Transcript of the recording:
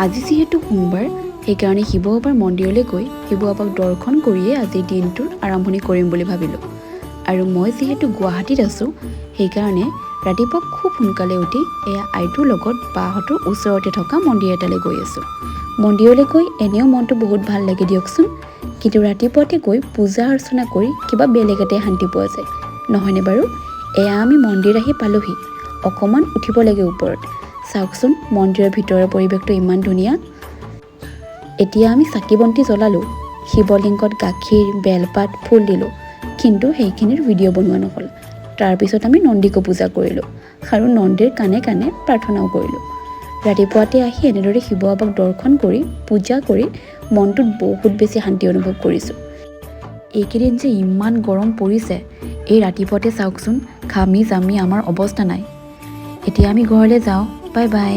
আজি যিহেতু সোমবাৰ সেইকাৰণে শিৱ বাবাৰ মন্দিৰলৈ গৈ শিৱ বাবাক দৰ্শন কৰিয়ে আজিৰ দিনটোৰ আৰম্ভণি কৰিম বুলি ভাবিলোঁ। আৰু মই যিহেতু গুৱাহাটীত আছোঁ সেইকাৰণে ৰাতিপুৱা খুব সোনকালে উঠি এয়া আইটোৰ লগত বাহঁতৰ ওচৰতে থকা মন্দিৰ এটালৈ গৈ আছোঁ। মন্দিৰলৈ গৈ এনেও মনটো বহুত ভাল লাগে দিয়কচোন, কিন্তু ৰাতিপুৱাতে গৈ পূজা অৰ্চনা কৰি কিবা বেলেগ এটাই শান্তি পোৱা যায়, নহয়নে বাৰু? এয়া আমি মন্দিৰ আহি পালোহি, অকণমান উঠিব লাগে ওপৰত। চাওকচোন মন্দিৰৰ ভিতৰৰ পৰিৱেশটো ইমান ধুনীয়া। এতিয়া আমি চাকি বন্তি জ্বলালোঁ, শিৱলিংগত গাখীৰ, বেলপাত, ফুল দিলোঁ, কিন্তু সেইখিনিৰ ভিডিঅ' বনোৱা নহ'ল। তাৰপিছত আমি নন্দীকো পূজা কৰিলোঁ আৰু নন্দীৰ কাণে কাণে প্ৰাৰ্থনাও কৰিলোঁ। ৰাতিপুৱাতে আহি এনেদৰে শিৱ বাবাক দৰ্শন কৰি পূজা কৰি মনটোত বহুত বেছি শান্তি অনুভৱ কৰিছোঁ। এইকেইদিন যে ইমান গৰম পৰিছে, এই ৰাতিপুৱাতে চাওকচোন ঘামি জামি আমাৰ অৱস্থা নাই। এতিয়া আমি ঘৰলৈ যাওঁ, বাই বাই।